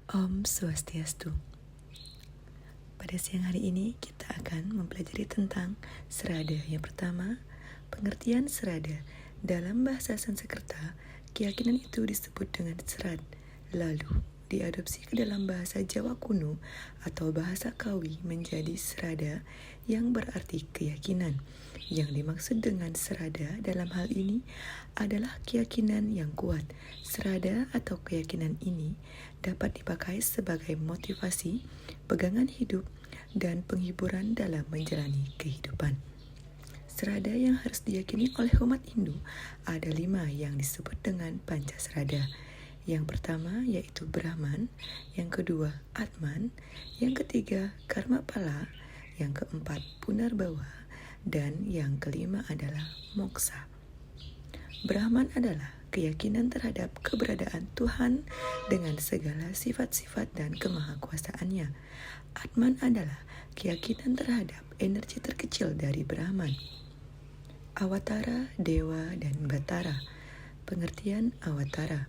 Om Swastiastu. Pada siang hari ini kita akan mempelajari tentang serada. Yang pertama, pengertian serada. Dalam bahasa Sanskerta, keyakinan itu disebut dengan serat. Lalu, diadopsi ke dalam bahasa Jawa kuno atau bahasa Kawi menjadi serada yang berarti keyakinan. Yang dimaksud dengan serada dalam hal ini adalah keyakinan yang kuat. Serada atau keyakinan ini dapat dipakai sebagai motivasi, pegangan hidup, dan penghiburan dalam menjalani kehidupan. Serada yang harus diyakini oleh umat Hindu ada 5 yang disebut dengan Pancasrada. Yang pertama yaitu Brahman, yang kedua Atman, yang ketiga Karmapala, yang keempat Punarbawa, dan yang kelima adalah Moksa. Brahman adalah keyakinan terhadap keberadaan Tuhan dengan segala sifat-sifat dan kemahakuasaannya. Atman adalah keyakinan terhadap energi terkecil dari Brahman. Awatara, Dewa, dan Batara. Pengertian Awatara.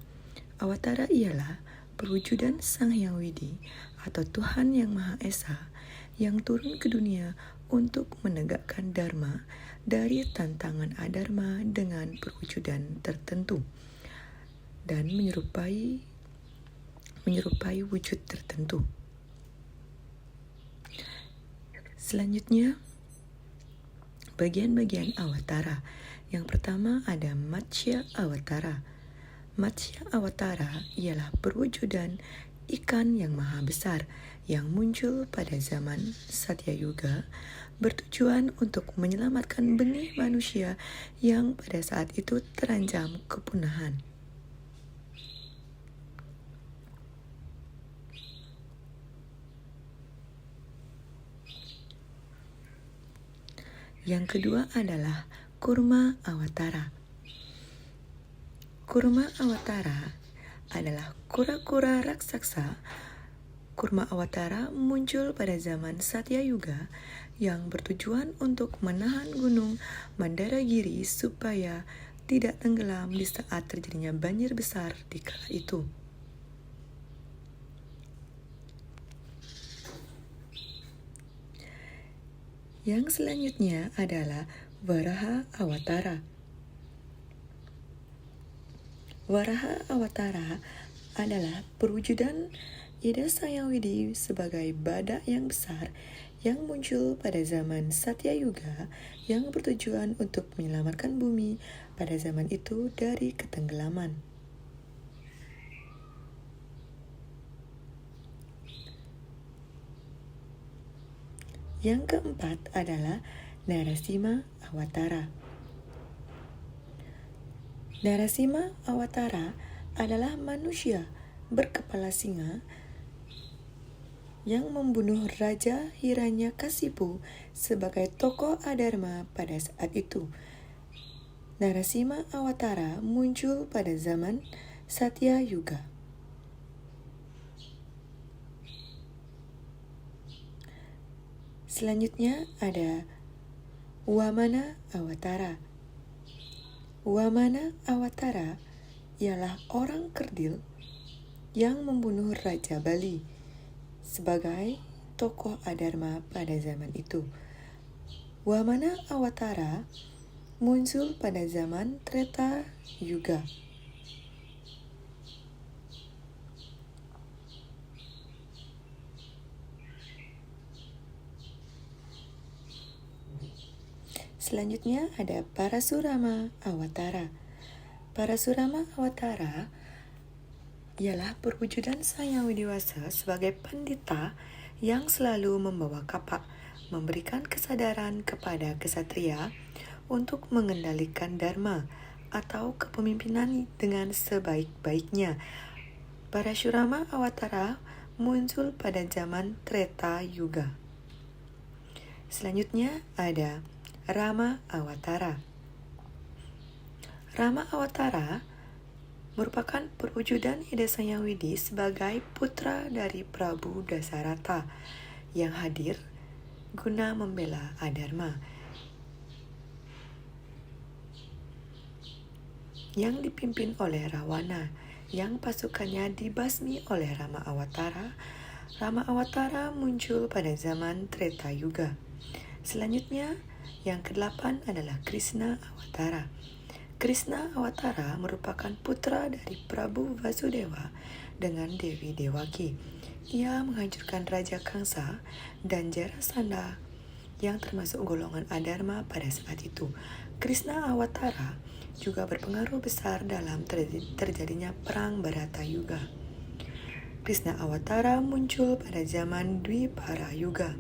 Awatara ialah perwujudan Sang Hyang Widi atau Tuhan yang Maha Esa yang turun ke dunia untuk menegakkan Dharma dari tantangan adharma dengan perwujudan tertentu dan menyerupai wujud tertentu. Selanjutnya, bagian-bagian Awatara. Yang pertama ada Matsya Awatara. Matsya Awatara ialah perwujudan ikan yang maha besar yang muncul pada zaman Satya Yuga bertujuan untuk menyelamatkan benih manusia yang pada saat itu terancam kepunahan. Yang kedua adalah Kurma Awatara. Kurma Awatara adalah kura-kura raksasa. Kurma Awatara muncul pada zaman Satya Yuga yang bertujuan untuk menahan gunung Mandaragiri supaya tidak tenggelam di saat terjadinya banjir besar di kala itu. Yang selanjutnya adalah Varaha Awatara. Varaha Awatara adalah perwujudan ide Sang Hyang Widi sebagai badak yang besar yang muncul pada zaman Satya Yuga yang bertujuan untuk menyelamatkan bumi pada zaman itu dari ketenggelaman. Yang keempat adalah Narasimha Awatara. Narasimha Awatara adalah manusia berkepala singa yang membunuh Raja Hiranyakasipu sebagai tokoh adharma pada saat itu. Narasimha Awatara muncul pada zaman Satya Yuga. Selanjutnya ada Wamana Awatara. Wamana Awatara ialah orang kerdil yang membunuh Raja Bali sebagai tokoh adharma pada zaman itu. Wamana Awatara muncul pada zaman Treta Yuga. Selanjutnya ada Parasurama Awatara. Parasurama Awatara ialah perwujudan Sang Hyang Widiwasa sebagai pandita yang selalu membawa kapak, memberikan kesadaran kepada kesatria untuk mengendalikan dharma atau kepemimpinan dengan sebaik-baiknya. Parasurama Awatara muncul pada zaman Treta Yuga. Selanjutnya ada Rama Awatara. Rama Awatara merupakan perwujudan ide Sang Hyang Widi sebagai putra dari Prabu Dasarata yang hadir guna membela adharma. Yang dipimpin oleh Rawana yang pasukannya dibasmi oleh Rama Awatara. Rama Awatara muncul pada zaman Treta Yuga. Selanjutnya, yang ke-8 adalah Krishna Awatara. Krishna Awatara merupakan putra dari Prabu Vasudeva dengan Dewi Dewaki. Ia menghancurkan Raja Kangsa dan Jarasandha yang termasuk golongan Adharma pada saat itu. Krishna Awatara juga berpengaruh besar dalam terjadinya Perang Bharata Yuga. Krishna Awatara muncul pada zaman Dwipara Yuga.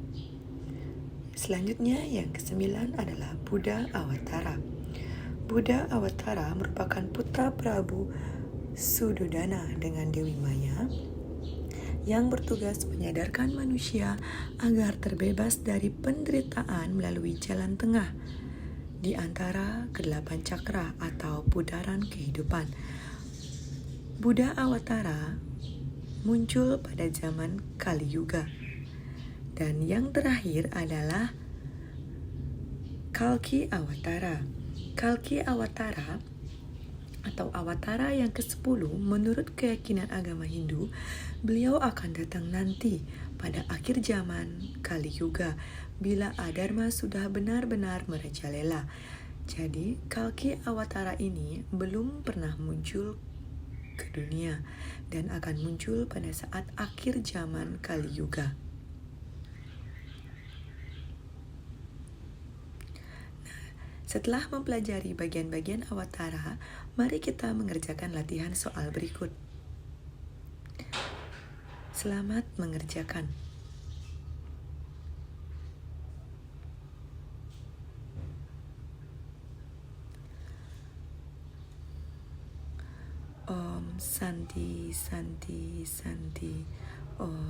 Selanjutnya yang ke-9 adalah Buddha Awatara. Buddha Awatara merupakan putra Prabu Sudodana dengan Dewi Maya yang bertugas menyadarkan manusia agar terbebas dari penderitaan melalui jalan tengah di antara ke-8 cakra atau putaran kehidupan. Buddha Awatara muncul pada zaman Kali Yuga. Dan yang terakhir adalah Kalki Awatara. Kalki Awatara atau Awatara yang ke-10 menurut keyakinan agama Hindu, beliau akan datang nanti pada akhir zaman Kali Yuga bila Adharma sudah benar-benar merajalela. Jadi Kalki Awatara ini belum pernah muncul ke dunia dan akan muncul pada saat akhir zaman Kali Yuga. Setelah mempelajari bagian-bagian Awatara, mari kita mengerjakan latihan soal berikut. Selamat mengerjakan. Om Santi Santi Santi. Om